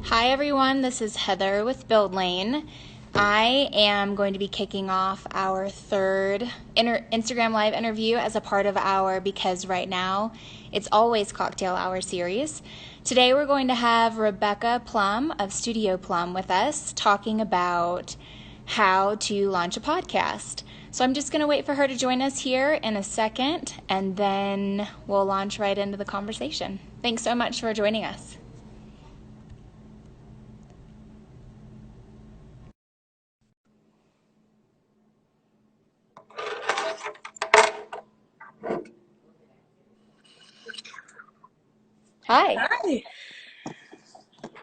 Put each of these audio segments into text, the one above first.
Hi everyone, this is Heather with Build Lane. I am going to be kicking off our third Instagram Live interview as a part of our Because Right Now It's Always Cocktail Hour series. Today we're going to have Rebecca Plumb of Studio Plumb with us talking about how to launch a podcast. So I'm just going to wait for her to join us here in a second, and then we'll launch right into the conversation. Thanks so much for joining us. Hi. Hi.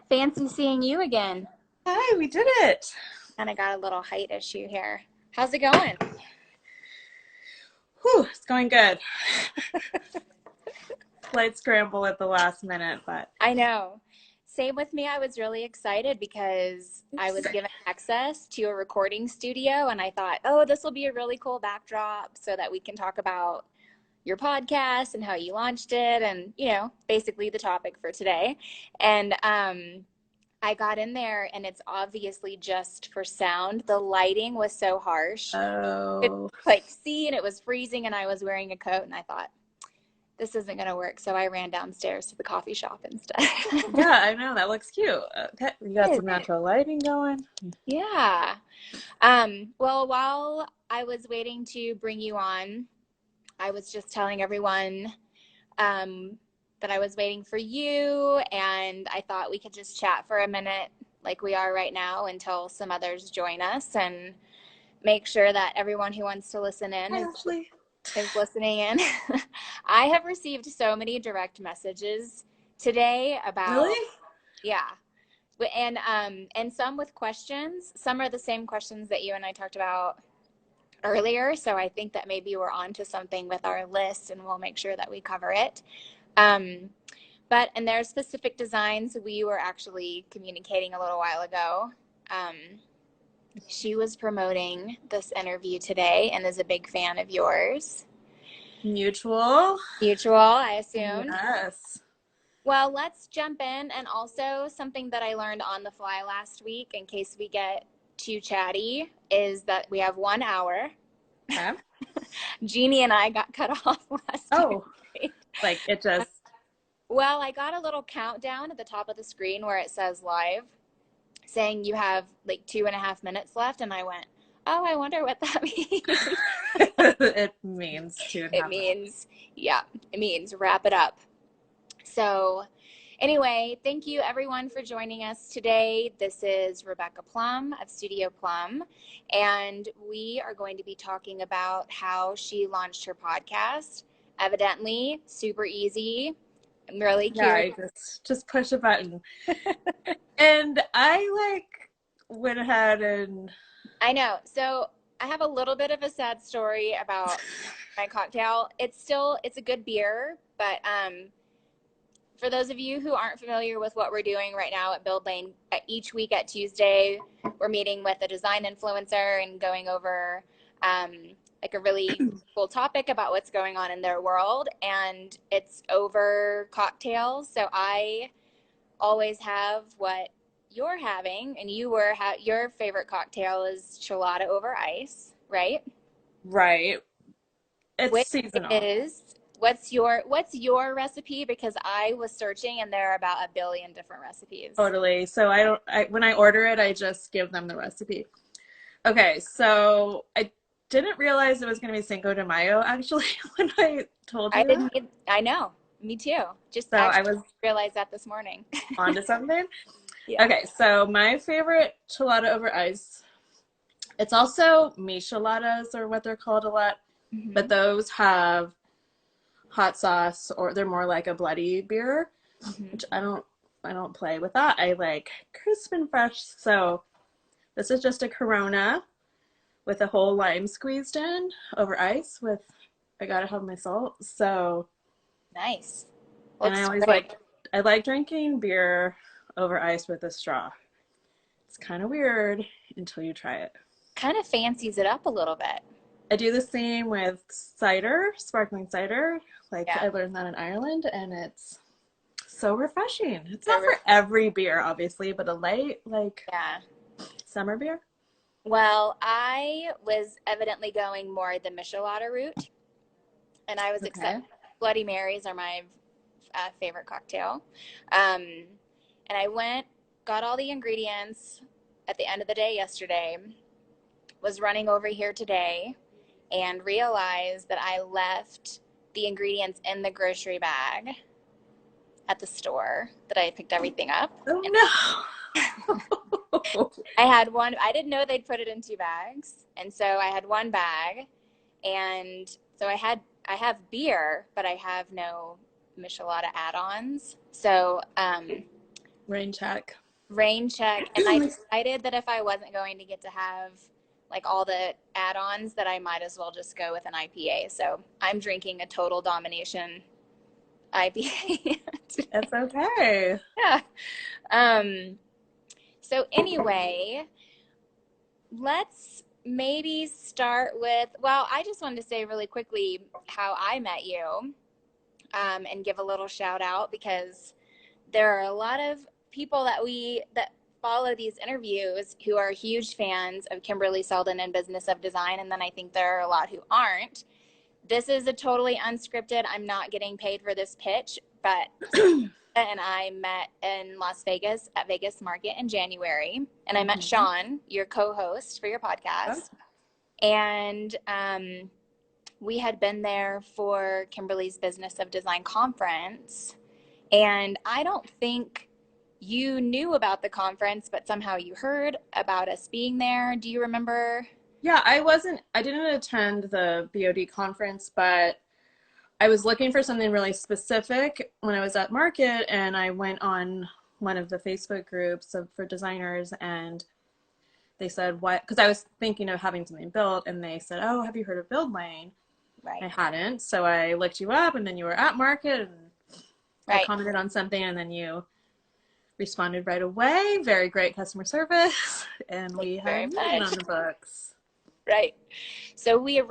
Fancy seeing you again. Hi, we did it. And I got a little height issue here. How's it going? Whew, it's going good. Slight scramble at the last minute, but I know. Same with me. I was really excited because I was given access to a recording studio, and I thought, oh, this will be a really cool backdrop so that we can talk about your podcast and how you launched it and, basically the topic for today. And I got in there, and it's obviously just for sound. The lighting was so harsh. oh, Could see, and it was freezing, and I was wearing a coat, and I thought, this isn't going to work. So I ran downstairs to the coffee shop instead. yeah, I know, that looks cute. Okay, you got some natural lighting going. Yeah. Well, while I was waiting to bring you on, I was just telling everyone that I was waiting for you, and I thought we could just chat for a minute like we are right now until some others join us, and make sure that everyone who wants to listen in is listening in. I have received so many direct messages today about Really? Yeah. And some with questions. Some are the same questions that you and I talked about earlier. So I think that maybe we're on to something with our list, and we'll make sure that we cover it. And there are specific designs we were actually communicating a little while ago. She was promoting this interview today and is a big fan of yours. Mutual, I assumed. yes. Well, let's jump in. And also, something that I learned on the fly last week, in case we get too chatty, is that we have 1 hour. Okay. Jeannie and I got cut off last Tuesday. Like it just... Well, I got a little countdown at the top of the screen where it says live, saying you have like 2.5 minutes left, and I went, oh, I wonder what that means. It means 2.5 minutes. It means wrap it up. So anyway, thank you everyone for joining us today. This is Rebecca Plumb of Studio Plumb, and we are going to be talking about how she launched her podcast. Evidently, super easy. I'm really curious. Yeah, I just push a button. And I went ahead and... I know. So I have a little bit of a sad story about my cocktail. It's a good beer, but for those of you who aren't familiar with what we're doing right now at Build Lane, each week at Tuesday, we're meeting with a design influencer and going over a really cool topic about what's going on in their world, and it's over cocktails. So I always have what you're having, and your favorite cocktail is Chilada over ice, right? Right. It's Which seasonal. What's your recipe? Because I was searching, and there are about 1 billion different recipes. Totally. So when I order it, I just give them the recipe. Okay, so I didn't realize it was going to be Cinco de Mayo, actually, when I told you. I know. Me too. I was realized that this morning. onto something. Yeah. Okay, so my favorite Chilada over ice, it's also micheladas, or what they're called a lot, but those have hot sauce, or they're more like a bloody beer, which I don't play with that. I like crisp and fresh. So this is just a Corona with a whole lime squeezed in over ice I gotta have my salt. So nice. And I always I like drinking beer over ice with a straw. It's kind of weird until you try it. Kind of fancies it up a little bit. I do the same with cider, sparkling cider. I learned that in Ireland, and it's so refreshing. It's So not for every beer, obviously, but a light, like, yeah. summer beer. Well, I was evidently going more the Michelada route, and I was Okay. accepting Bloody Marys are my favorite cocktail. Um, and I went, got all the ingredients at the end of the day yesterday, was running over here today, and realized that I left the ingredients in the grocery bag at the store that I picked everything up. Oh no. I had one, I didn't know they'd put it in 2 bags. And so I had one bag. And so I have beer, but I have no Michelada add-ons. So, Rain check. rain check. And I decided that if I wasn't going to get to have like all the add-ons, that I might as well just go with an IPA. So I'm drinking a Total Domination IPA. It's okay. Yeah. So anyway, let's maybe start with, well, I just wanted to say really quickly how I met you, and give a little shout out, because there are a lot of people that follow these interviews who are huge fans of Kimberly Selden and Business of Design, and then I think there are a lot who aren't. This is a totally unscripted, I'm not getting paid for this pitch, but and I met in Las Vegas at Vegas Market in January, and I met Sean, your co-host for your podcast, and we had been there for Kimberly's Business of Design conference, and I don't think you knew about the conference, but somehow you heard about us being there. Do you remember? Yeah, I didn't attend the BOD conference, but I was looking for something really specific when I was at Market, and I went on one of the Facebook groups for designers, and they said, what, because I was thinking of having something built, and they said, oh, have you heard of Build Lane? Right. I hadn't, so I looked you up, and then you were at Market, and I commented on something, and then you responded right away. Very great customer service, and we had a meeting on the books. Right. So we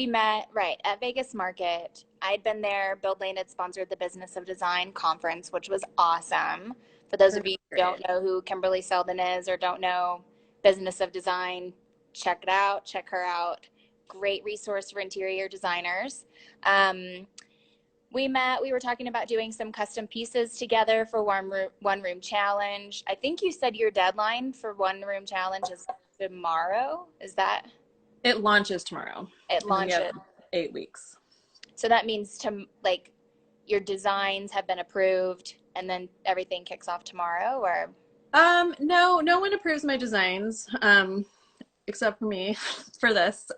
met right at Vegas Market. I'd been there. Build Lane had sponsored the Business of Design conference, which was awesome. For those of you who don't know who Kimberly Selden is or don't know Business of Design, check it out. Check her out. Great resource for interior designers. We met. We were talking about doing some custom pieces together for one room challenge. I think you said your deadline for one room challenge is tomorrow. Is that? It launches tomorrow. It launches 8 weeks. So that means your designs have been approved and then everything kicks off tomorrow, or? No one approves my designs, except for me for this.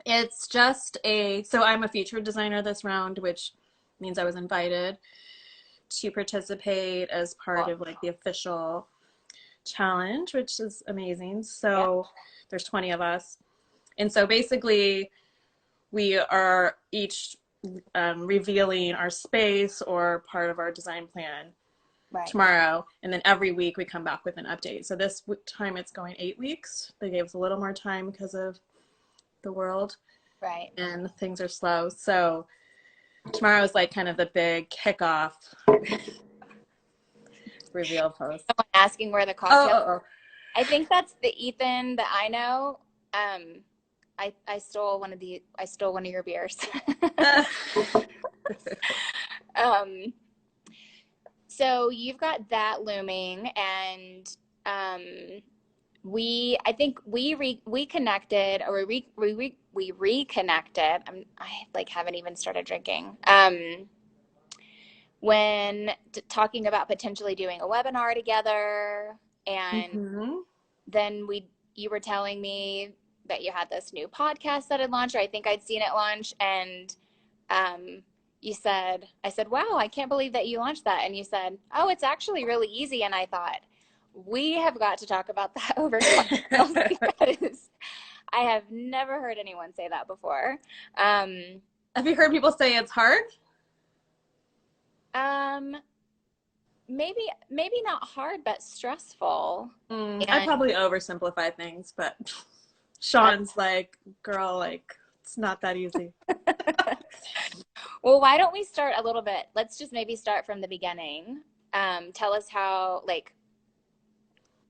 It's just so I'm a featured designer this round, which means I was invited to participate as part of like the official challenge, which is amazing. So there's 20 of us. And so basically we are each revealing our space or part of our design plan tomorrow. And then every week we come back with an update. So this time it's going 8 weeks. They gave us a little more time because of the world. Right. And things are slow. So tomorrow is like kind of the big kickoff reveal post. Someone asking where the cocktail. I think that's the Ethan that I know. I stole one of your beers. So you've got that looming, and I think we reconnected, or we reconnected. I like haven't even started drinking. When talking about potentially doing a webinar together, and then you were telling me that you had this new podcast that had launched, or I think I'd seen it launch, and I said, wow, I can't believe that you launched that. And you said, oh, it's actually really easy. And I thought, we have got to talk about that over because I have never heard anyone say that before. Have you heard people say it's hard? Maybe not hard, but stressful. I probably oversimplify things, but Sean's like, girl, like, it's not that easy. Well, why don't we start a little bit? Let's just maybe start from the beginning. Tell us how, like,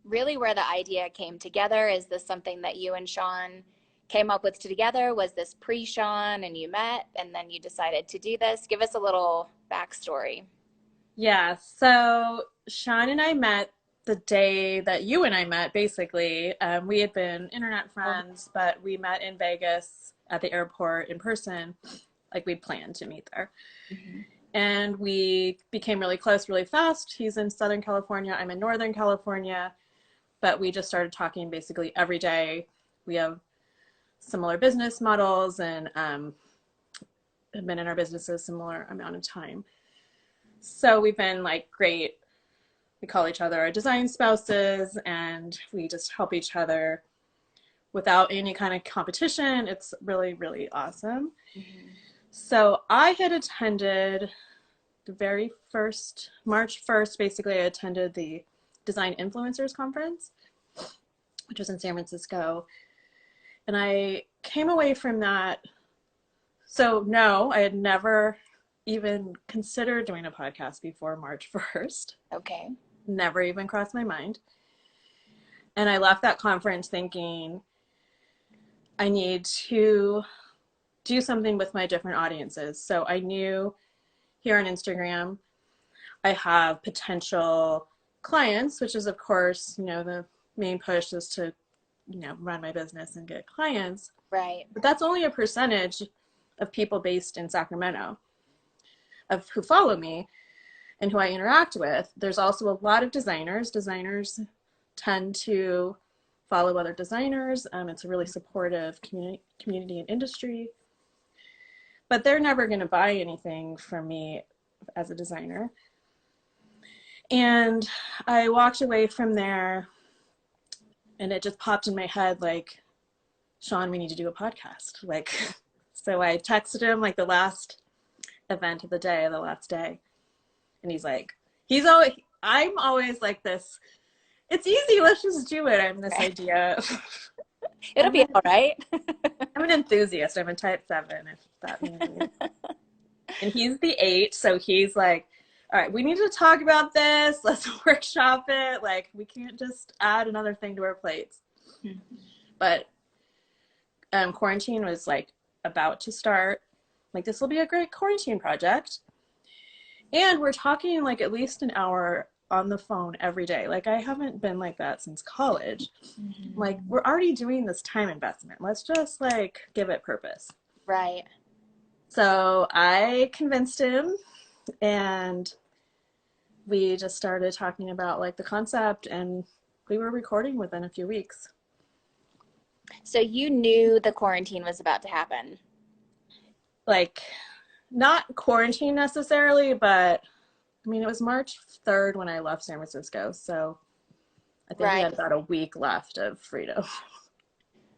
really where the idea came together. Is this something that you and Sean came up with together? Was this pre-Sean and you met and then you decided to do this? Give us a little backstory. Yeah, so Sean and I met the day that you and I met, basically. We had been internet Oh. friends, but we met in Vegas at the airport in person. Like we planned to meet there. Mhm. And we became really close really fast. He's in Southern California, I'm in Northern California, but we just started talking basically every day. We have similar business models and have been in our businesses similar amount of time. So we've been like great. We call each other our design spouses, and we just help each other without any kind of competition. It's really, really awesome. Mhm. So I had attended the very first, March 1st, basically, I attended the Design Influencers Conference, which was in San Francisco. And I came away from that. So, no, I had never even considered doing a podcast before March 1st. Okay. Never even crossed my mind. And I left that conference thinking I need to do something with my different audiences. So I knew here on Instagram, I have potential clients, which is, of course, the main push is to, run my business and get clients. Right. But that's only a percentage of people based in Sacramento of who follow me and who I interact with. There's also a lot of designers. Designers tend to follow other designers. It's a really supportive community and industry. But they're never going to buy anything from me as a designer. And I walked away from there and it just popped in my head like, Sean, we need to do a podcast. Like, so I texted him like the last event of the day, the last day. And I'm always like this. It's easy. Let's just do it. I'm this Right. idea. It'll be all right. I'm an enthusiast. I'm a type 7, if that means. And he's the 8. So he's like, all right, we need to talk about this. Let's workshop it. Like, we can't just add another thing to our plates. Mhm. But quarantine was like about to start. Like, this will be a great quarantine project. And we're talking like at least an hour on the phone every day. Like, I haven't been like that since college. Mhm. Like, we're already doing this time investment. Let's just like give it purpose. Right. So I convinced him, and we just started talking about like the concept, and we were recording within a few weeks. So you knew the quarantine was about to happen. Like, not quarantine necessarily, but I mean, it was March 3rd when I left San Francisco. So I think we Right. had about a week left of freedom.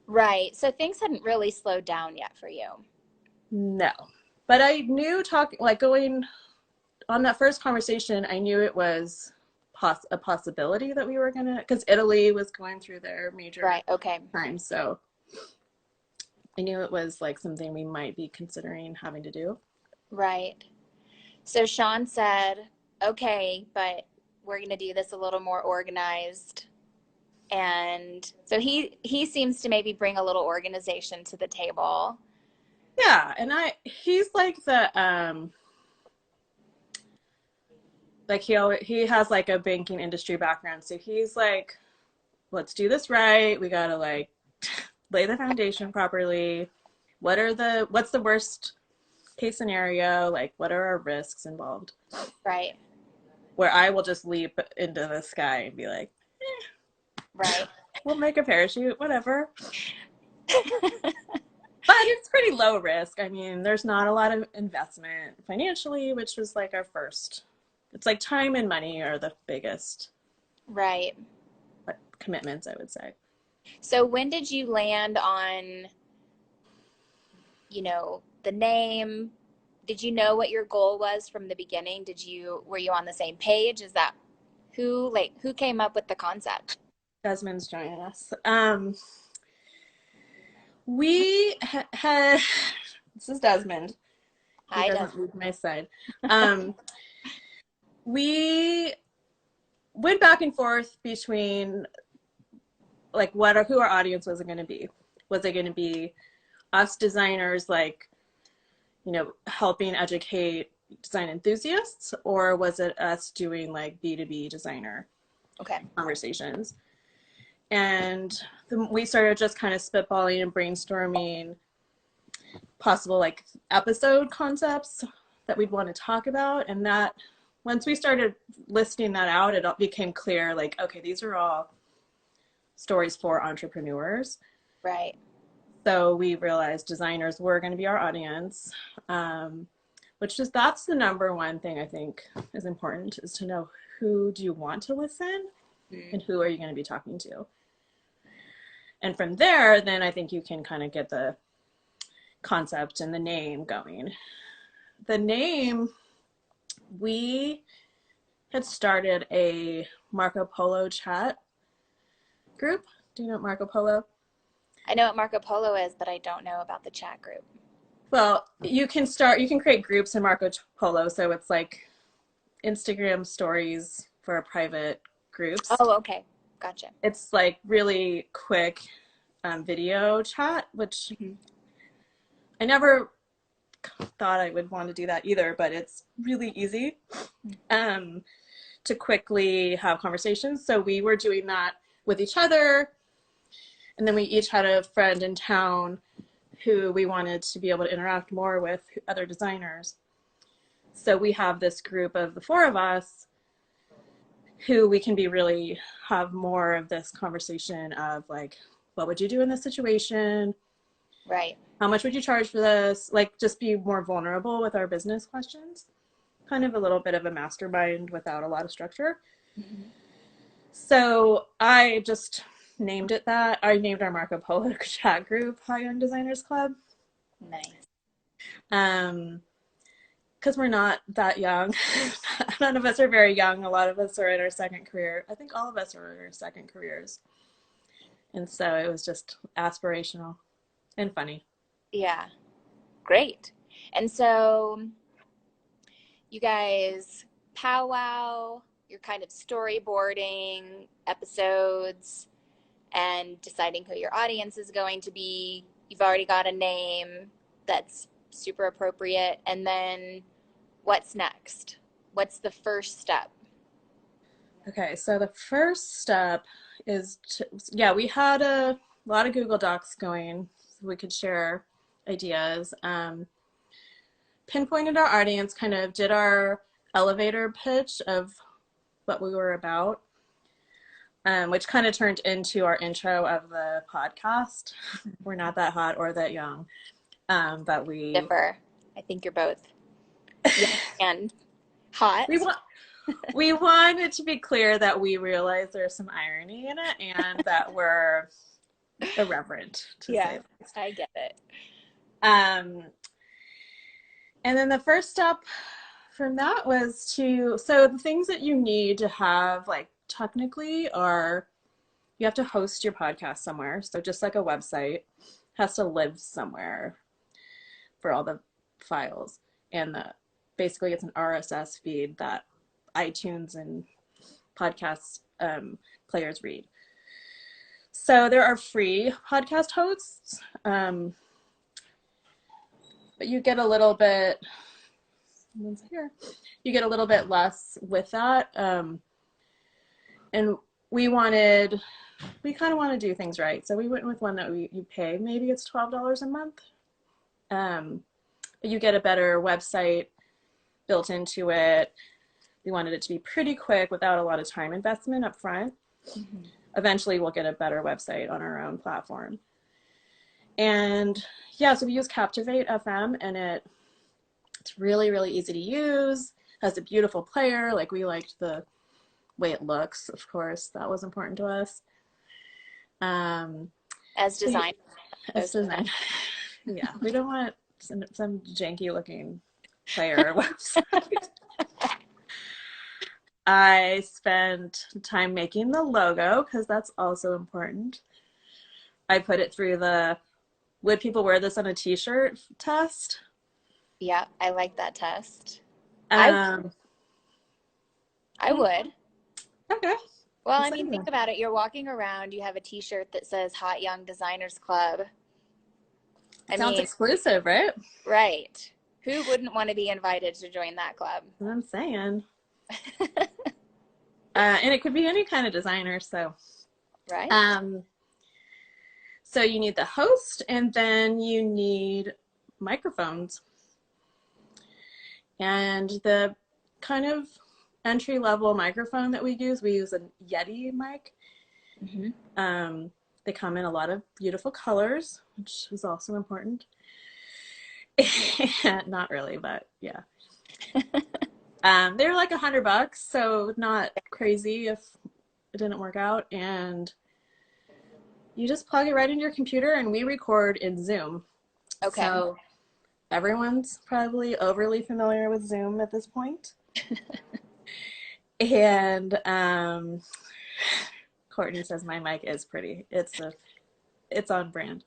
Right. So things hadn't really slowed down yet for you. No. But I knew going on that first conversation, I knew it was a possibility that we were going to, because Italy was going through their major Right. Okay. time. So I knew it was like something we might be considering having to do. Right. So Sean said, okay, but we're going to do this a little more organized. And so he seems to maybe bring a little organization to the table. Yeah, and he's like like he has like a banking industry background, so he's like, let's do this right. We gotta like lay the foundation properly. What's the worst case scenario? Like, what are our risks involved? Right. Where I will just leap into the sky and be like, Right. we'll make a parachute, whatever. But it's pretty low risk. I mean, there's not a lot of investment financially, which was like our first. It's like time and money are the biggest Right. commitments, I would say. So when did you land on, the name? Did you know what your goal was from the beginning? Were you on the same page? Is that who came up with the concept? Desmond's joining us. We had, this is Desmond. He Hi, Dustin. doesn't leave my side. Um, we went back and forth between like who our audience was going to be. Was it going to be us designers, like, you know, helping educate design enthusiasts, or was it us doing like B2B designer Okay. conversations? And we started just kind of spitballing and brainstorming possible like episode concepts that we'd want to talk about. And that once we started listing that out, it became clear, like, okay, these are all stories for entrepreneurs. Right. So we realized designers were going to be our audience, that's the number one thing I think is important, is to know who do you want to listen and who are you going to be talking to. And from there, then I think you can kind of get the concept and the name going. The name, we had started a Marco Polo chat group. Do you know what Marco Polo? I know what Marco Polo is, but I don't know about the chat group. Well, you can create groups in Marco Polo. So it's like Instagram stories for private groups. Oh, okay. Gotcha. It's like really quick video chat, which I never thought I would want to do that either, but it's really easy to quickly have conversations. So we were doing that with each other. And then we each had a friend in town who we wanted to be able to interact more with, other designers. So we have this group of the four of us who we can be really have more of this conversation of like, what would you do in this situation? Right. How much would you charge for this? Like, just be more vulnerable with our business questions. Kind of a little bit of a mastermind without a lot of structure. So I just named it that. I named our Marco Polo chat group High Young Designers Club. Nice. Because we're not that young. None of us are very young. A lot of us are in our second career. I think all of us are in our second careers. And so it was just aspirational and funny. Yeah. Great. And so you guys powwow, you're kind of storyboarding episodes and deciding who your audience is going to be. You've already got a name that's super appropriate. And then what's next? What's the first step? Okay, so the first step is we had a lot of Google Docs going so we could share ideas. Pinpointed our audience, kind of did our elevator pitch of what we were about, which kind of turned into our intro of the podcast. We're not that hot or that young, but we Differ. I think you're both young and hot. We want it to be clear that we realize there's some irony in it and that we're irreverent, to say the least. I get it. And then the first step from that was so the things that you need to have, like, technically are, you have to host your podcast somewhere. So just like a website has to live somewhere for all the files. And basically it's an RSS feed that iTunes and podcast players read. So there are free podcast hosts, but you get a little bit, you get a little bit less with that. And we kind of want to do things right. So we went with one that you pay, maybe it's $12 a month. But you get a better website built into it. We wanted it to be pretty quick without a lot of time investment up front. Eventually we'll get a better website on our own platform. And yeah, so we use Captivate FM, and it's really, really easy to use. Has a beautiful player. Like, we liked the way it looks, of course. That was important to us. As design. Yeah, we don't want some janky looking player website. I spent time making the logo because that's also important. I put it through the would people wear this on a t-shirt test. Yeah, I like that test. I Um, I would. okay. Well, I Just mean, think saying. about it. You're walking around, you have a t-shirt that says Hot Young Designers Club. I Sounds mean, exclusive, right? right. Who wouldn't want to be invited to join that club? That's what I'm saying. And it could be any kind of designer. Right? Um, so you need the host, and then you need microphones. And the kind of entry level microphone that we use a Yeti mic. Mm-hmm. They come in a lot of beautiful colors, which is also important. Not really, but yeah. They're like $100, so not crazy if it didn't work out. And you just plug it right into your computer, and we record in Zoom. Okay. So everyone's probably overly familiar with Zoom at this point. And Courtney says my mic is pretty. It's on brand.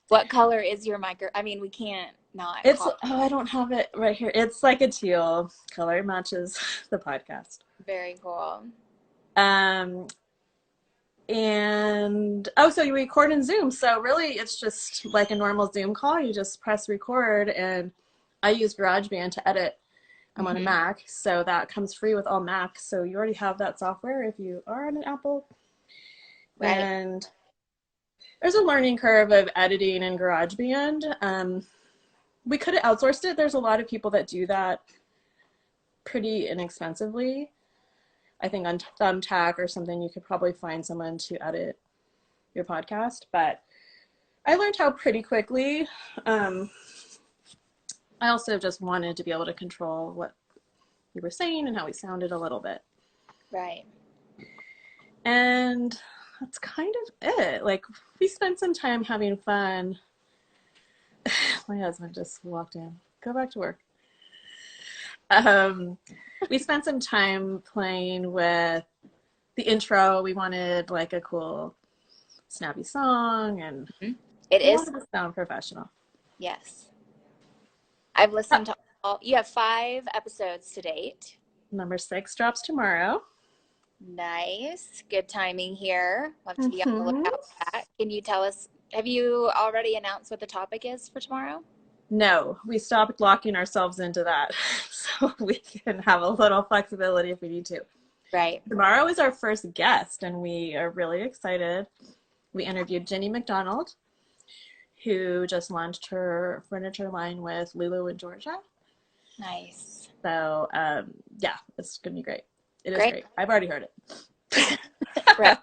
What color is your micro? I mean, we can't not It's call I don't have it right here. It's like a teal color, matches the podcast. it. Very cool. Um, and oh, so you record in Zoom. So really, it's just like a normal Zoom call. You just press record, and I use GarageBand to edit. I'm on a Mm-hmm. Mac, so that comes free with all Macs. So you already have that software if you are on an Apple. Right. And there's a learning curve of editing in GarageBand. We could have outsourced it. There's a lot of people that do that pretty inexpensively. I think on Thumbtack or something, you could probably find someone to edit your podcast. But I learned how pretty quickly. I also just wanted to be able to control what we were saying and how we sounded a little bit. Right. And that's kind of it. Like, we spent some time having fun. My husband just walked in. Go back to work. We spent some time playing with the intro. We wanted like a cool snappy song, and Mm-hmm. It we is. wanted to sound professional. Yes. I've listened to all. You have 5 episodes to date. Number 6 drops tomorrow. Nice. Good timing here. We'll have to be on the Mm-hmm. lookout for that. Can you tell us, have you already announced what the topic is for tomorrow? No, we stopped locking ourselves into that so we can have a little flexibility if we need to. Right. Tomorrow is our first guest, and we are really excited. We interviewed Jenny McDonald, who just launched her furniture line with Lulu in Georgia. Nice. So, yeah, it's going to be great. It is Great. great. I've already heard it. Right.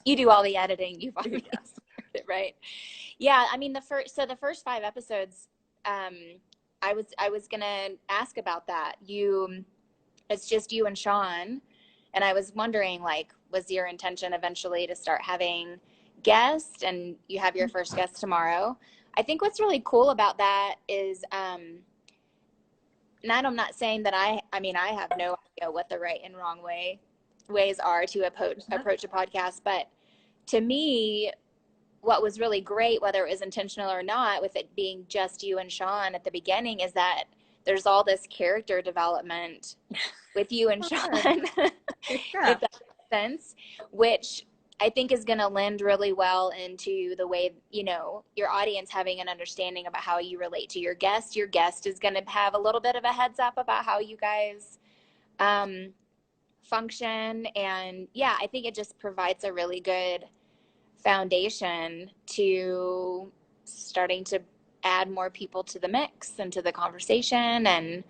You do all the editing. You've already Yes. heard it, right? Yeah. I mean, the first 5 episodes, I was gonna ask about that. It's just you and Sean, and I was wondering, like, was your intention eventually to start having guests, and you have your first guest tomorrow? I think what's really cool about that is, and I'm not saying that I mean, I have no idea what the right and wrong ways are to approach a podcast, but to me, what was really great, whether it was intentional or not, with it being just you and Sean at the beginning, is that there's all this character development with you and Sean, Yeah. if that makes sense, which I think is going to lend really well into the way, your audience having an understanding about how you relate to your guest. Your guest is going to have a little bit of a heads up about how you guys function. And yeah, I think it just provides a really good foundation to starting to add more people to the mix and to the conversation. And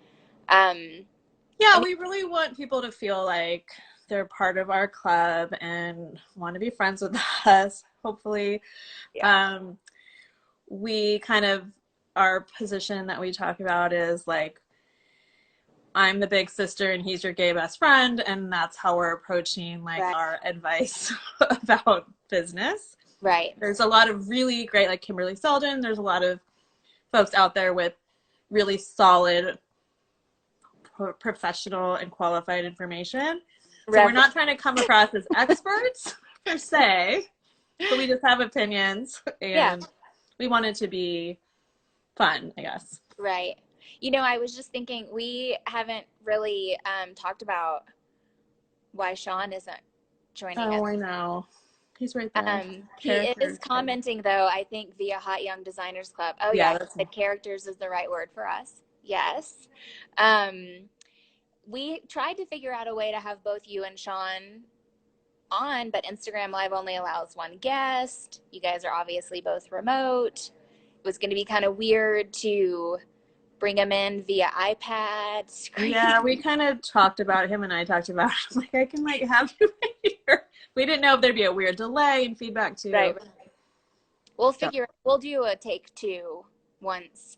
Yeah, we really want people to feel like they're part of our club and want to be friends with us, hopefully. yeah, We kind of, our position that we talk about is like, I'm the big sister and he's your gay best friend, and that's how we're approaching like right, our advice about business. right, There's a lot of really great, like Kimberly Selden, there's a lot of folks out there with really solid professional and qualified information. So we're not trying to come across as experts per se, but we just have opinions, and yeah, we want it to be fun, I guess. Right. You know, I was just thinking we haven't really talked about why Sean isn't joining us. Oh, I know. He's right there. He is Characters. commenting though, I think via Hot Young Designers Club. Oh yeah, Yeah, he that's said characters is the right word for us. Yes. Um, we tried to figure out a way to have both you and Sean on, but Instagram Live only allows one guest. You guys are obviously both remote. It was going to be kind of weird to bring him in via iPad screen. Yeah, we kind of talked about him and I talked about it. Like I can like have you here. We didn't know if there'd be a weird delay in feedback too. Right. We'll So figure. We'll do a take two once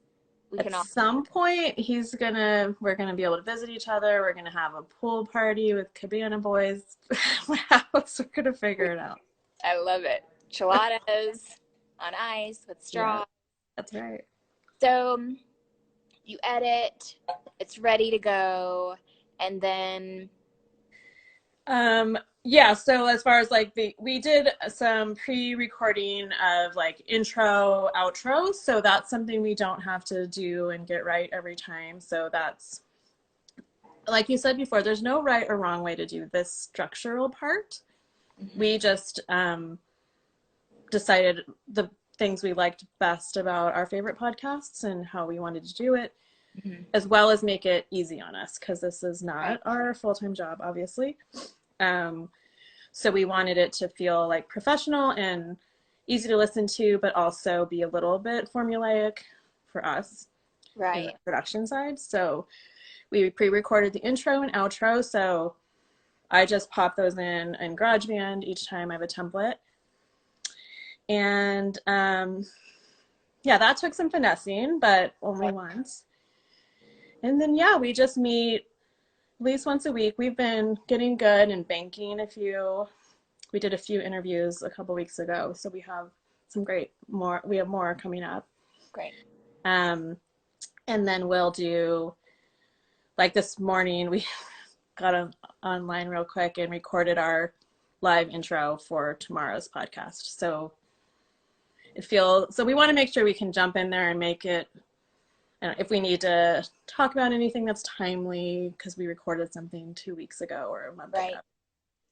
we at can all. some point we're gonna be able to visit each other. We're gonna have a pool party with Cabana Boys. My house. We're gonna figure it out. I love it. Chiladas on ice with straw. Yeah, that's right. So you edit, it's ready to go, and then Yeah, so as far as like we did some pre-recording of like intro, outro, so that's something we don't have to do and get right every time. So that's like you said before, there's no right or wrong way to do this structural part. We just decided the things we liked best about our favorite podcasts and how we wanted to do it, as well as make it easy on us because this is not our full-time job, obviously. So we wanted it to feel like professional and easy to listen to, but also be a little bit formulaic for us in the production side. So we pre-recorded the intro and outro. So I just pop those in GarageBand each time I have a template. And yeah, that took some finessing, but only once. And then, yeah, we just meet at least once a week. We've been getting good and banking we did a few interviews a couple weeks ago, so we have we have more coming up. Great. And then we'll do, like this morning, we got online real quick and recorded our live intro for tomorrow's podcast. So we want to make sure we can jump in there and make it, if we need to talk about anything that's timely, because we recorded something 2 weeks ago or a month ago.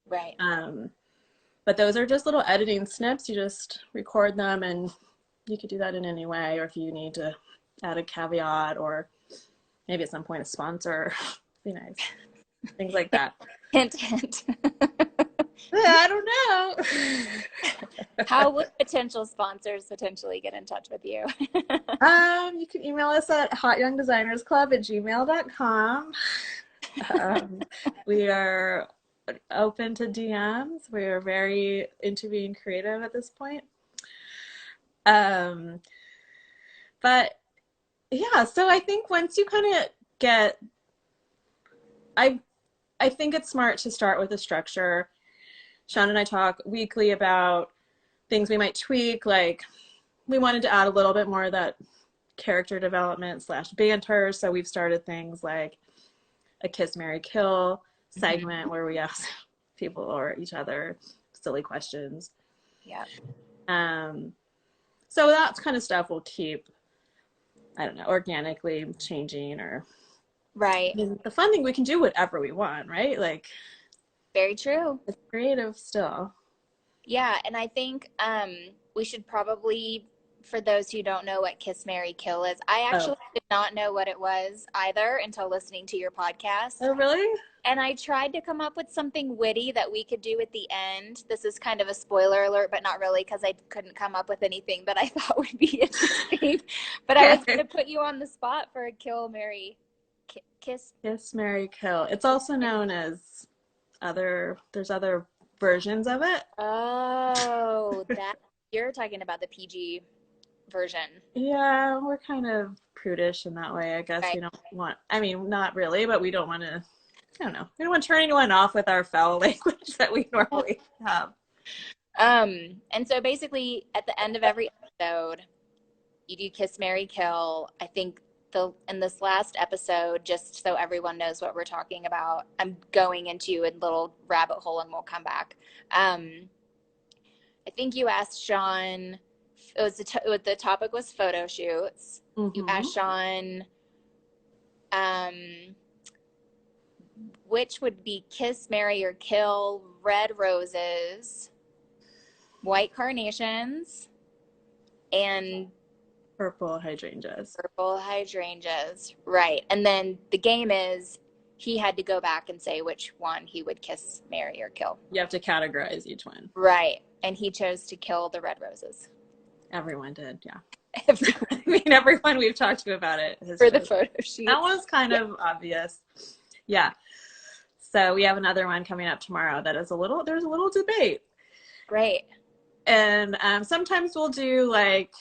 Right. But those are just little editing snips. You just record them, and you could do that in any way, or if you need to add a caveat, or maybe at some point a sponsor, be nice. Things like that. Hint, hint. I don't know. How would potential sponsors potentially get in touch with you? You can email us at hotyoungdesignersclub@gmail.com. We are open to DMs. We are very into being creative at this point. But yeah, so I think once you kind of I think it's smart to start with a structure. Sean and I talk weekly about things we might tweak, like we wanted to add a little bit more of that character development / banter, so we've started things like a Kiss, Marry, Kill segment where we ask people or each other silly questions. Yeah. So that kind of stuff will keep, I don't know, organically changing, or right. I mean, the fun thing, we can do whatever we want, right? Like, very true. It's creative still. Yeah, and I think we should probably, for those who don't know what Kiss, Marry, Kill is, I actually did not know what it was either until listening to your podcast. Oh, really? And I tried to come up with something witty that we could do at the end. This is kind of a spoiler alert, but not really, because I couldn't come up with anything that I thought would be interesting. But I was going to put you on the spot for a Kill, Marry, Kiss. Kiss, Marry, Kill. It's also known as there's other versions of it. Oh, that you're talking about the PG version. Yeah, we're kind of prudish in that way, I guess. Right. We don't want, I mean, not really, but we don't want to, I don't know, we don't want to turn anyone off with our foul language that we normally have. And so basically at the end of every episode, you do Kiss, Marry, Kill. I think in this last episode, just so everyone knows what we're talking about, I'm going into a little rabbit hole and we'll come back. I think you asked Sean, the topic was photo shoots. You asked Sean which would be kiss, marry, or kill: red roses, white carnations, and purple hydrangeas. purple hydrangeas. Right. And then the game is he had to go back and say which one he would kiss, marry, or kill. You have to categorize each one. Right. And he chose to kill the red roses. Everyone did, yeah. Everyone. I mean, everyone we've talked to about it for the photo shoot. That was kind of obvious. Yeah. So we have another one coming up tomorrow that is there's a little debate. Great. And sometimes we'll do like,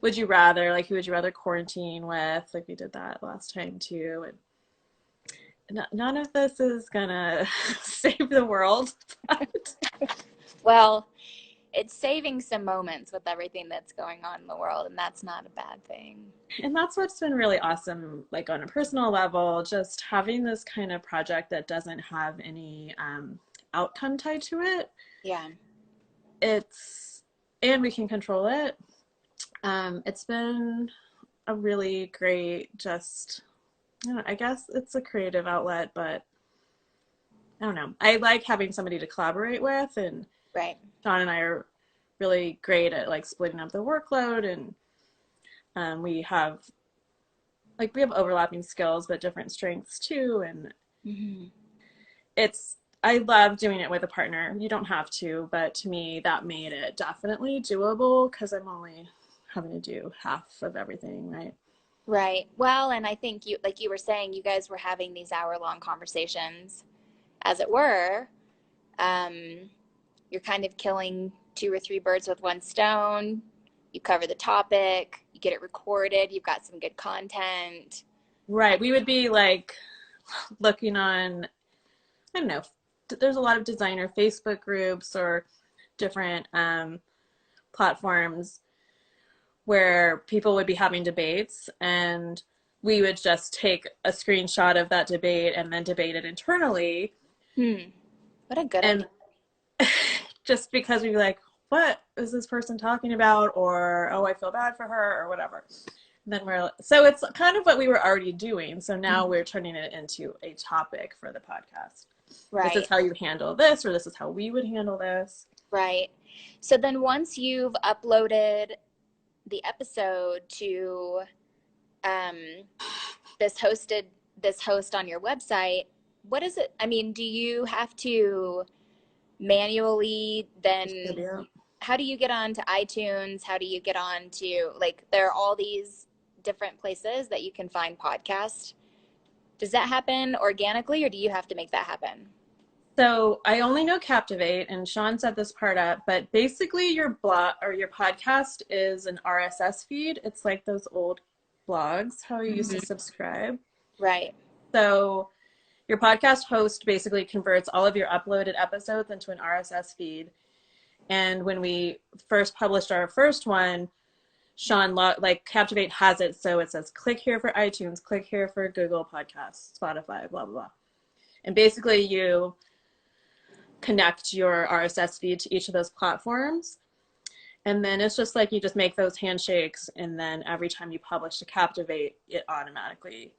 would you rather, like who would you rather quarantine with? Like we did that last time too. And none of this is gonna save the world. But... Well, it's saving some moments with everything that's going on in the world, and that's not a bad thing. And that's what's been really awesome, like on a personal level, just having this kind of project that doesn't have any outcome tied to it. Yeah. And we can control it. It's been a really great, just, I guess it's a creative outlet, but I don't know. I like having somebody to collaborate with, and right. Sean and I are really great at like splitting up the workload, and we have overlapping skills but different strengths too, and I love doing it with a partner. You don't have to, but to me that made it definitely doable because I'm only having to do half of everything, right? Right. Well, and I think you, like you were saying, you guys were having these hour-long conversations, as it were. You're kind of killing 2 or 3 birds with one stone. You cover the topic, you get it recorded, you've got some good content. Right. We would be like looking on, I don't know, there's a lot of designer Facebook groups or different platforms where people would be having debates, and we would just take a screenshot of that debate and then debate it internally. What a good idea. Just because we'd be like, what is this person talking about? Or, oh, I feel bad for her, or whatever. And then so it's kind of what we were already doing. So now we're turning it into a topic for the podcast. Right. This is how you handle this, or this is how we would handle this. Right. So then once you've uploaded the episode to this host on your website, what is it? I mean, do you have to manually then, how do you get on to iTunes? How do you get on to, like, there are all these different places that you can find podcasts. Does that happen organically, or do you have to make that happen? So I only know Captivate, and Sean set this part up, but basically your blog or your podcast is an RSS feed. It's like those old blogs, how you used to subscribe. Right. So your podcast host basically converts all of your uploaded episodes into an RSS feed. And when we first published our first one, Sean, like Captivate has it, so it says click here for iTunes, click here for Google Podcasts, Spotify, blah, blah, blah. And basically you connect your RSS feed to each of those platforms. And then it's just like you just make those handshakes, and then every time you publish to Captivate, it automatically,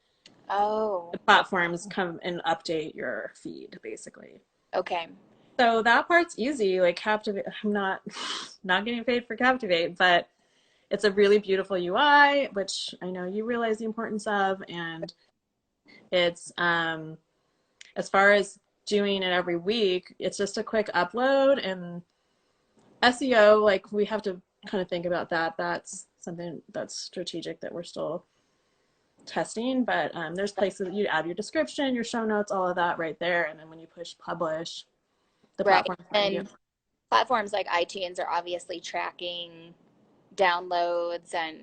the platforms come and update your feed, basically. Okay. So that part's easy. Like Captivate, I'm not getting paid for Captivate, but it's a really beautiful UI, which I know you realize the importance of, and it's as far as doing it every week, it's just a quick upload. And SEO, like, we have to kind of think about that. That's something that's strategic that we're still testing, but there's places that you add your description, your show notes, all of that right there, and then when you push publish, the platform and platforms like iTunes are obviously tracking downloads and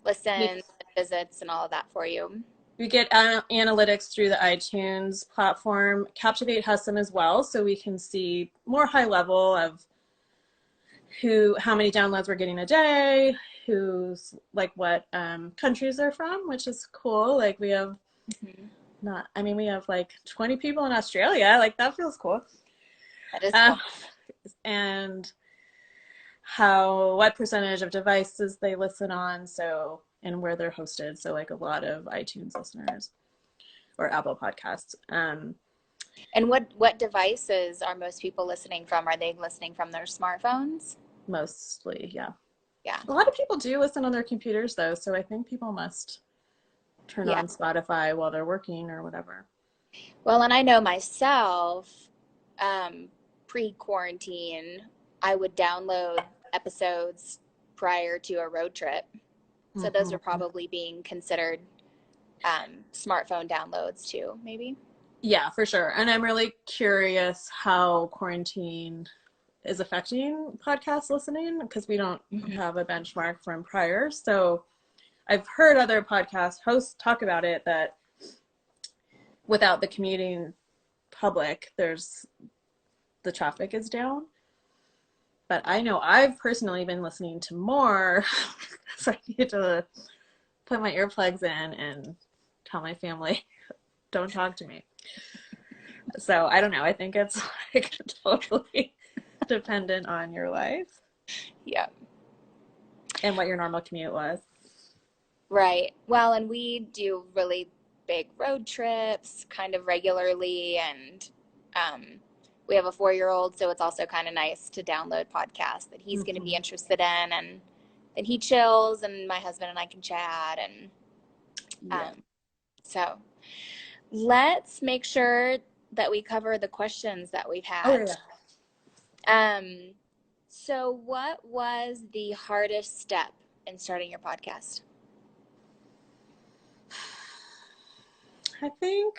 listens, visits, and all of that for you. We get analytics through the iTunes platform. Captivate has some as well, so we can see more high level of how many downloads we're getting a day, who's like what countries they're from, which is cool. Like we have we have like 20 people in Australia. Like that feels cool. That is cool. And what percentage of devices they listen on. So and where they're hosted. So like a lot of iTunes listeners or Apple Podcasts. And what devices are most people listening from? Are they listening from their smartphones? Mostly, yeah. Yeah. A lot of people do listen on their computers though, so I think people must turn Yeah. on Spotify while they're working or whatever. Well, and I know myself, pre-quarantine, I would download episodes prior to a road trip. So those are Mm-hmm. probably being considered smartphone downloads too, maybe. Yeah, for sure. And I'm really curious how quarantine is affecting podcast listening because we don't Mm-hmm. have a benchmark from prior. So I've heard other podcast hosts talk about it that without the commuting public, the traffic is down. But I know I've personally been listening to more, so I need to put my earplugs in and tell my family, don't talk to me. So I don't know. I think it's like totally dependent on your life Yeah. and what your normal commute was. Right. Well, and we do really big road trips kind of regularly, and um, we have a 4-year-old, so it's also kind of nice to download podcasts that he's going to be Mm-hmm. interested in, and then he chills, and my husband and I can chat, and Yeah. so let's make sure that we cover the questions that we've Oh had. yeah. So what was the hardest step in starting your podcast? I think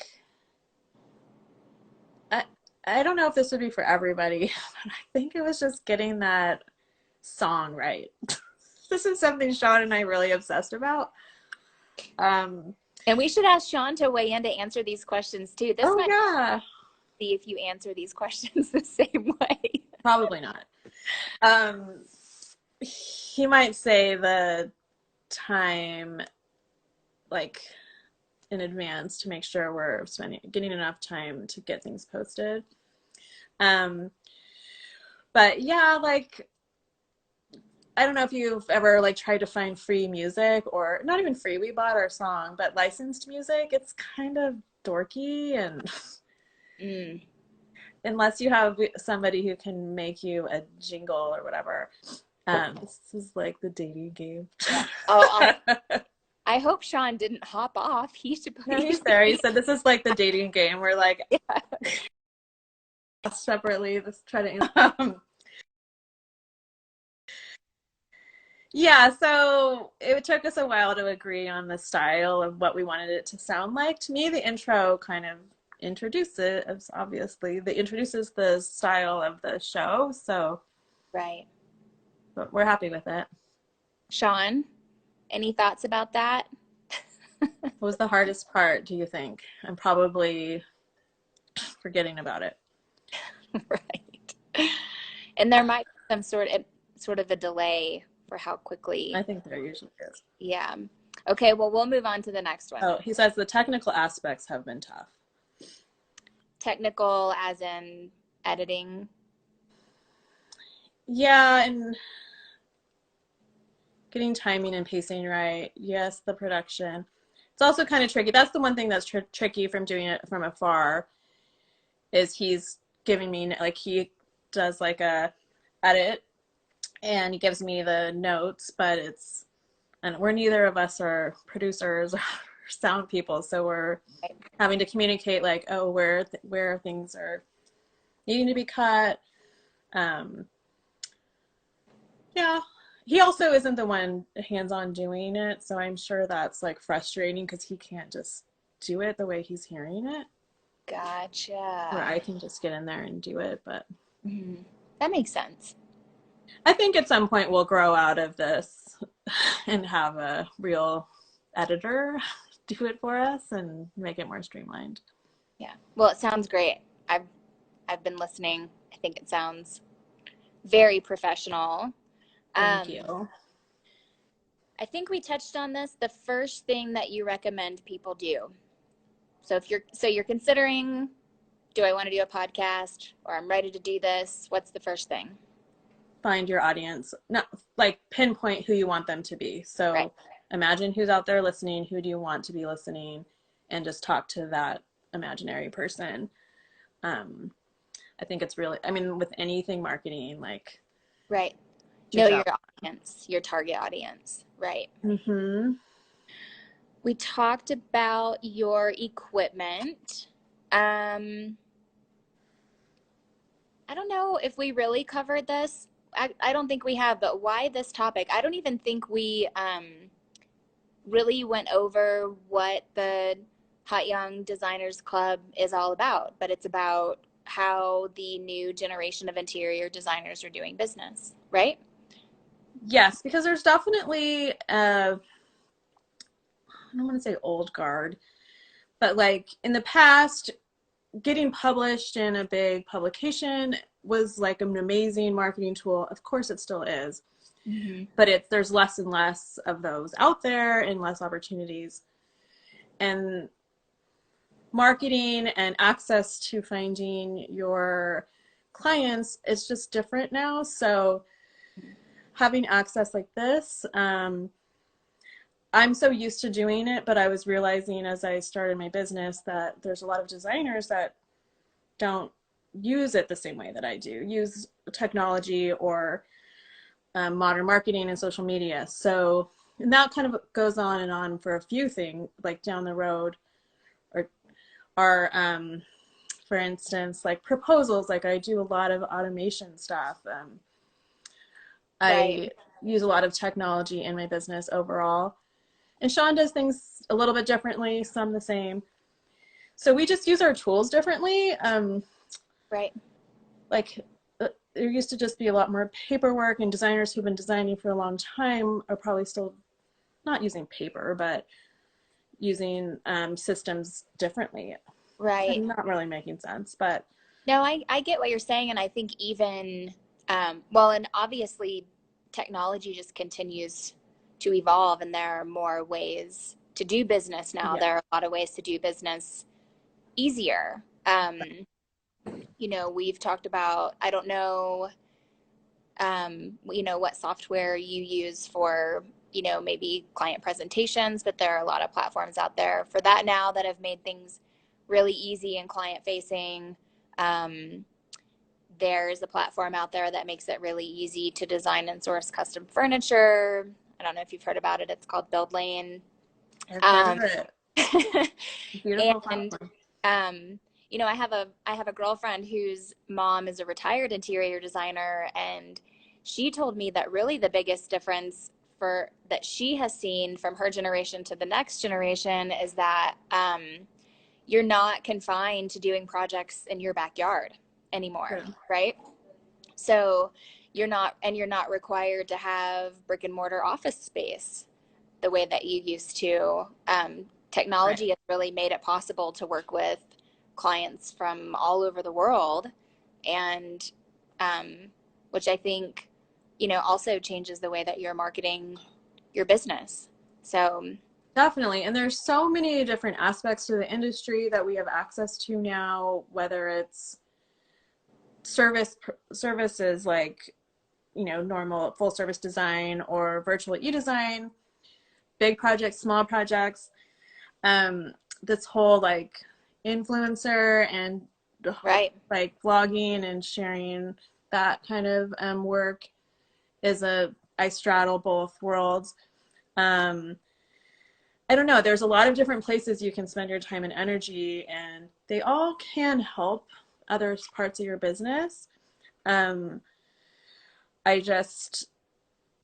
I I don't know if this would be for everybody, but I think it was just getting that song right. This is something Sean and I really obsessed about. Um, And we should ask Sean to weigh in to answer these questions too. This oh might yeah, see if you answer these questions the same way. probably not. Um, he might say the time like in advance to make sure we're getting enough time to get things posted. Um, but yeah, like I don't know if you've ever like tried to find free music or not even free, we bought our song, but licensed music, it's kind of dorky and Mm. unless you have somebody who can make you a jingle or whatever. This is like the dating game. Oh, I hope Sean didn't hop off. He should No, please. he's there. He said this is like the dating game. We're like Yeah. separately. Let's try to. Yeah, so it took us a while to agree on the style of what we wanted it to sound like. To me, the intro kind of introduces, obviously, the introduces the style of the show. So, Right. but we're happy with it. Sean, any thoughts about that? What was the hardest part, do you think? I'm probably forgetting about it. Right. And there might be some sort of a delay for how quickly. I think there usually is. Yeah. Okay, well, we'll move on to the next one. Oh, he says the technical aspects have been tough. Technical as in editing. Yeah, and getting timing and pacing right. Yes, the production. It's also kind of tricky. That's the one thing that's tricky from doing it from afar is he's giving me like he does like a edit and he gives me the notes, but it's and we're neither of us are producers or sound people, so we're having to communicate like oh where things are needing to be cut. Yeah. He also isn't the one hands-on doing it, so I'm sure that's like frustrating because he can't just do it the way he's hearing it. Where Gotcha. I can just get in there and do it, but Mm-hmm. That makes sense. I think at some point we'll grow out of this and have a real editor do it for us and make it more streamlined. Yeah. Well, it sounds great. I've been listening. I think it sounds very professional. Thank you. I think we touched on this. The first thing that you recommend people do. So if you're considering, do I want to do a podcast or I'm ready to do this? What's the first thing? Find your audience, not like pinpoint who you want them to be. So Right. imagine who's out there listening, who do you want to be listening, and just talk to that imaginary person. I think it's really, I mean, with anything marketing, like, Right. Know just your out. audience, your target audience. Right. Mm-hmm. We talked about your equipment. I don't know if we really covered this. I don't think we have, but why this topic? I don't even think we really went over what the Hot Young Designers Club is all about, but it's about how the new generation of interior designers are doing business, right? Yes, because there's definitely, I don't want to say old guard, but like in the past, getting published in a big publication was like an amazing marketing tool. Of course, it still is, Mm-hmm. but there's less and less of those out there and less opportunities. And marketing and access to finding your clients is just different now. So having access like this, I'm so used to doing it, but I was realizing as I started my business that there's a lot of designers that don't use it the same way that I do, use technology or modern marketing and social media. So, and that kind of goes on and on for a few things, like down the road, or are, for instance, like proposals. Like I do a lot of automation stuff. Right. I use a lot of technology in my business overall. And Sean does things a little bit differently, some the same. So we just use our tools differently. Right. Like there used to just be a lot more paperwork, and designers who've been designing for a long time are probably still not using paper, but using systems differently. Right. And not really making sense, but No, I get what you're saying. And I think even, well, and obviously technology just continues to evolve and there are more ways to do business now. yeah, There are a lot of ways to do business easier. We've talked about, I don't know, what software you use for, maybe client presentations, but there are a lot of platforms out there for that now that have made things really easy and client facing. Um, there's a platform out there that makes it really easy to design and source custom furniture. I don't know if you've heard about it. It's called Build Lane. I've heard of Um, it. Beautiful and platform. I have a girlfriend whose mom is a retired interior designer, and she told me that really the biggest difference for that she has seen from her generation to the next generation is that you're not confined to doing projects in your backyard anymore, Good. right? So you're not required to have brick and mortar office space the way that you used to. Right. Technology has really made it possible to work with clients from all over the world, and which I think, also changes the way that you're marketing your business. So, Definitely. And there's so many different aspects to the industry that we have access to now, whether it's services like, normal full service design or virtual e-design, big projects, small projects, um, this whole like influencer and right, like vlogging and sharing that kind of work I straddle both worlds. Um, I don't know. There's a lot of different places you can spend your time and energy, and they all can help other parts of your business. Um, I just,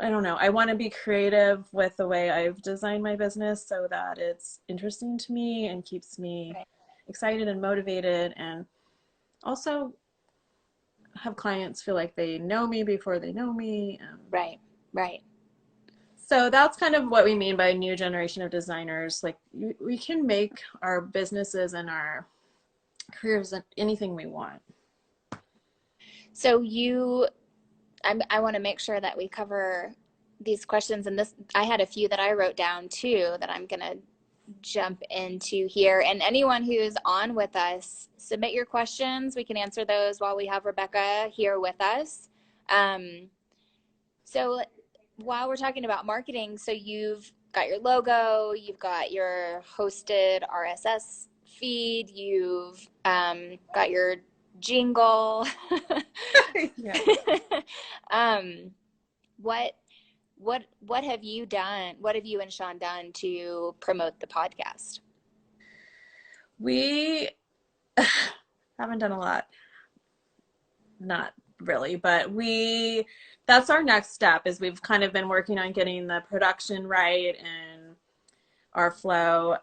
I don't know. I want to be creative with the way I've designed my business so that it's interesting to me and keeps me right, excited and motivated, and also have clients feel like they know me before they know me. right, right. So that's kind of what we mean by new generation of designers. Like we can make our businesses and our careers anything we want. So I want to make sure that we cover these questions, and this I had a few that I wrote down too that I'm gonna jump into here. And anyone who's on with us, submit your questions. We can answer those while we have Rebecca here with us. So while we're talking about marketing, so got your logo, you've got your hosted RSS feed, you've got your jingle. Yeah. um, what what have you done? What have you and Sean done to promote the podcast? We haven't done a lot. Not really, but that's our next step is we've kind of been working on getting the production right and our flow.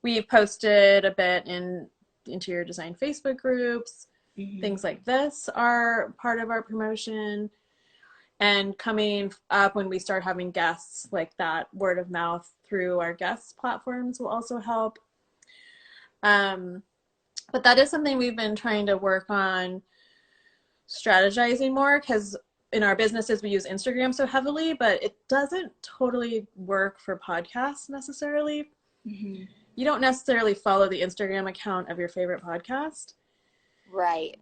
We've posted a bit in interior design Facebook groups. Mm-hmm. Things like this are part of our promotion. And coming up when we start having guests, like that word of mouth through our guest platforms will also help. But that is something we've been trying to work on strategizing more, because in our businesses we use Instagram so heavily, but it doesn't totally work for podcasts necessarily. Mm-hmm. You don't necessarily follow the Instagram account of your favorite podcast. Right.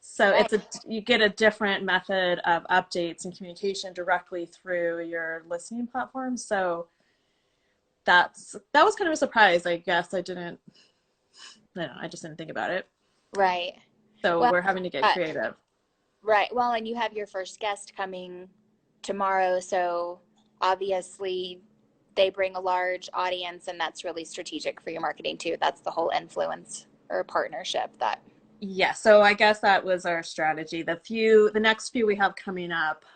So Right. you get a different method of updates and communication directly through your listening platform. So that was kind of a surprise, I guess. I just didn't think about it. Right. So Well, we're having to get creative. right. Well, and you have your first guest coming tomorrow, so obviously they bring a large audience, and that's really strategic for your marketing too. That's the whole influence or partnership that. Yeah, so I guess that was our strategy. The next few we have coming up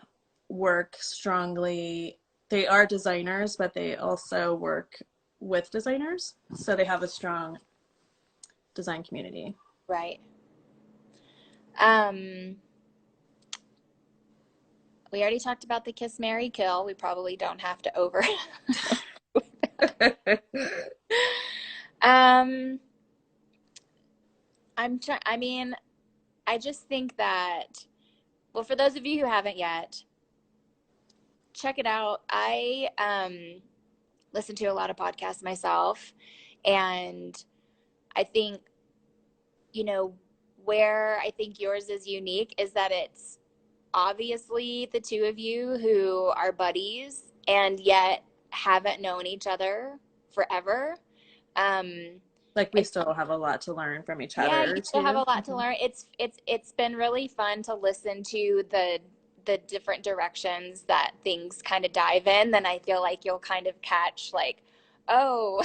work strongly. They are designers, but they also work with designers. So they have a strong design community. Right. We already talked about the kiss, marry, kill. We probably don't have to over. um, I mean, I just think that, well, for those of you who haven't yet, check it out. I listen to a lot of podcasts myself, and I think, you know, where I think yours is unique is that it's obviously the two of you who are buddies and yet haven't known each other forever. Um, Like we and still have a lot to learn from each yeah, you other still have a too. lot to learn. It's been really fun to listen to the different directions that things kind of dive in. Then I feel like you'll kind of catch like, oh,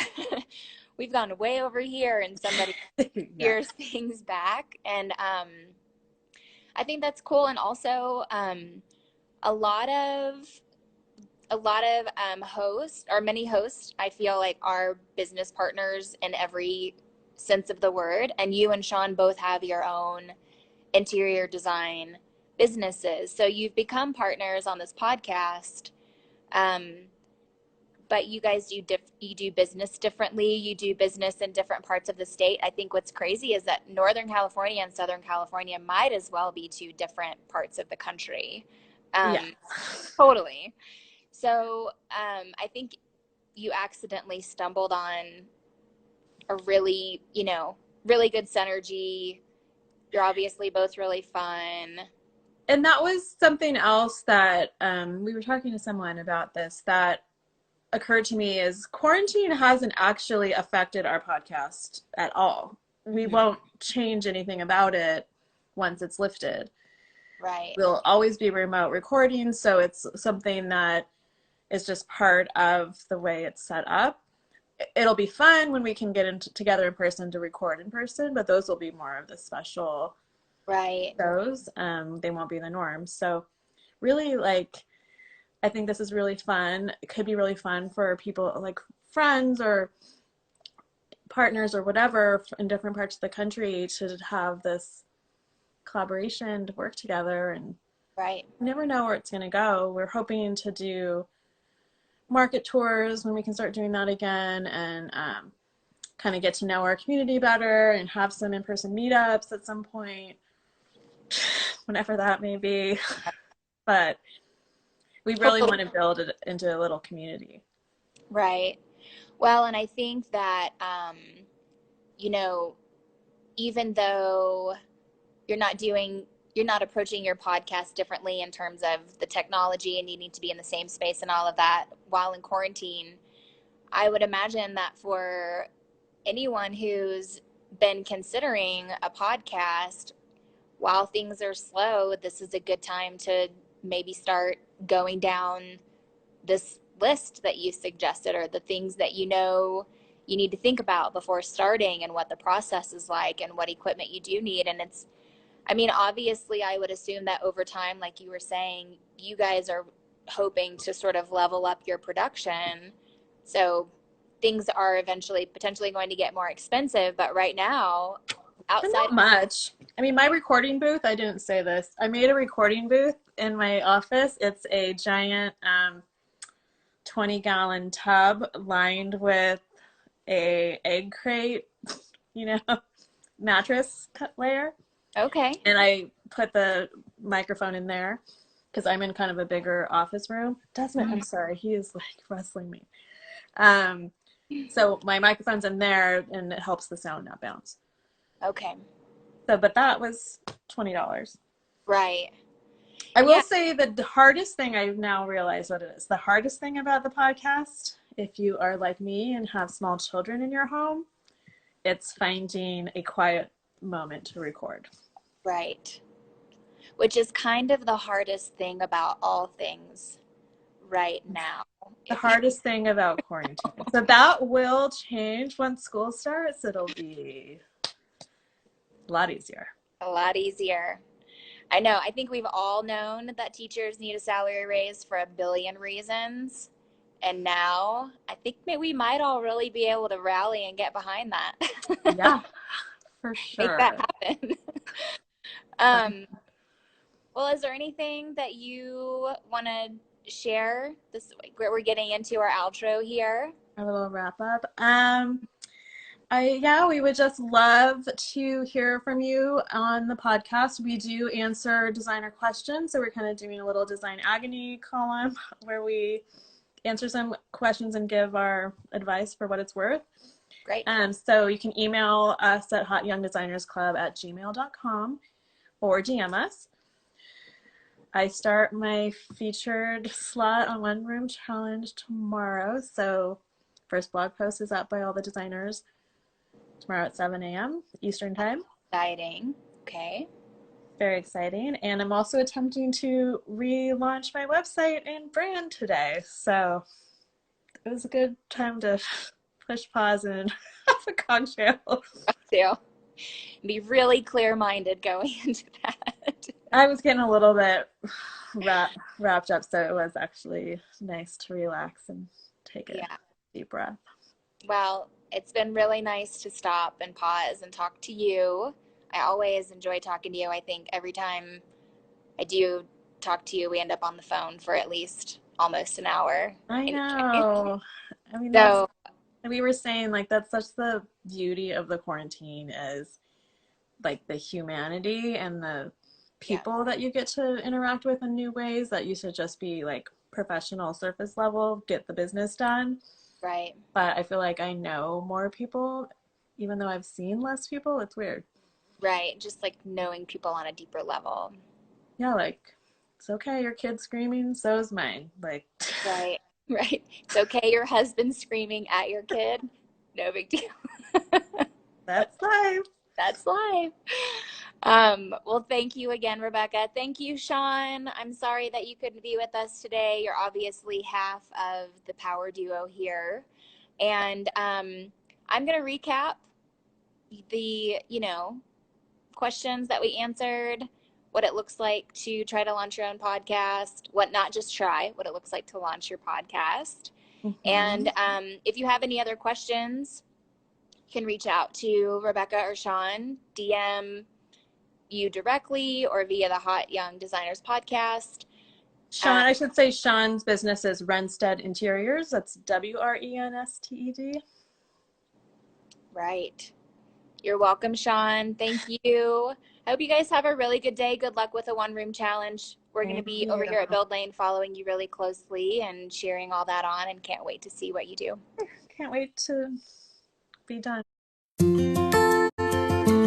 we've gone way over here, and somebody Yeah. steers things back. And I think that's cool. And also, a lot of hosts, or many hosts, I feel like are business partners in every sense of the word. And you and Sean both have your own interior design businesses, so you've become partners on this podcast. Um, but you guys you do business differently. You do business in different parts of the state. I think what's crazy is that Northern California and Southern California might as well be two different parts of the country. Yeah. Totally. So I think you accidentally stumbled on a really, really good synergy. You're obviously both really fun. And that was something else that we were talking to someone about this that occurred to me is quarantine hasn't actually affected our podcast at all. We Mm-hmm. won't change anything about it once it's lifted. Right. We'll always be remote recording, so it's something that is just part of the way it's set up. It'll be fun when we can get together in person to record in person, but those will be more of the special Right. shows. They won't be the norm. So really, like, I think this is really fun. It could be really fun for people like friends or partners or whatever in different parts of the country to have this collaboration to work together. And Right. you never know where it's going to go. We're hoping to do market tours when we can start doing that again, and kind of get to know our community better and have some in-person meetups at some point, whenever that may be. But we really want to build it into a little community. Right. Well, and I think that, you know, even though you're not doing you're not approaching your podcast differently in terms of the technology and you need to be in the same space and all of that while in quarantine. I would imagine that for anyone who's been considering a podcast while things are slow, this is a good time to maybe start going down this list that you suggested, or the things that you know you need to think about before starting, and what the process is like, and what equipment you do need. And it's, I mean, obviously, I would assume that over time, like you were saying, you guys are hoping to sort of level up your production. So things are eventually potentially going to get more expensive. But right now, But outside, not much. I mean, my recording booth, I didn't say this. I made a recording booth in my office. It's a giant 20-gallon tub lined with a egg crate, you know, mattress layer. okay. And I put the microphone in there because I'm in kind of a bigger office room. Desmond, I'm sorry, he is like wrestling me. So my microphone's in there and it helps the sound not bounce. Okay. So, but that was $20. Right. I will Yeah. say that the hardest thing, I've now realized what it is. The hardest thing about the podcast, if you are like me and have small children in your home, it's finding a quiet moment to record. Right. Which is kind of the hardest thing about all things right now. The hardest thing about quarantine. So that will change when school starts. It'll be a lot easier. A lot easier. I know. I think we've all known that teachers need a salary raise for a billion reasons. And now I think maybe we might all really be able to rally and get behind that. Yeah, for Make sure. that happen. Well, is there anything that you want to share? This we're getting into our outro here. A little wrap up. We would just love to hear from you on the podcast. We do answer designer questions, so we're kind of doing a little design agony column where we answer some questions and give our advice for what it's worth. Great. So you can email us at hotyoungdesignersclub@gmail.com or DM us. I start my featured slot on One Room Challenge tomorrow, so first blog post is up by all the designers tomorrow at 7 a.m. Eastern time. Exciting. Okay. Very exciting. And I'm also attempting to relaunch my website and brand today. So it was a good time to push pause and have a cocktail. So be really clear-minded going into that. I was getting a little bit wrapped up, so it was actually nice to relax and take a deep breath. Well, it's been really nice to stop and pause and talk to you. I always enjoy talking to you. I think every time I do talk to you, we end up on the phone for at least almost an hour. I know. I mean, so we were saying, like, that's such the beauty of the quarantine is, like, the humanity and the people that you get to interact with in new ways that used to just be, like, professional surface level, get the business done. Right. But I feel like I know more people, even though I've seen less people. It's weird. Right. Just, like, knowing people on a deeper level. Yeah, like, it's okay, your kid's screaming, so is mine. Like, right. Right. It's okay, your husband's screaming at your kid. No big deal. That's life. That's life. Well, thank you again, Rebecca. Thank you, Sean. I'm sorry that you couldn't be with us today. You're obviously half of the power duo here. And I'm going to recap the, questions that we answered, what it looks like to try to launch your own podcast, what it looks like to launch your podcast. Mm-hmm. And if you have any other questions, you can reach out to Rebecca or Sean, DM you directly or via the Hot Young Designers podcast. Sean, I should say Sean's business is Wrensted Interiors. That's Wrensted. Right. You're welcome, Sean. Thank you. I hope you guys have a really good day. Good luck with the One Room Challenge. We're going to be over here at Build Lane following you really closely and cheering all that on, and can't wait to see what you do. Can't wait to be done.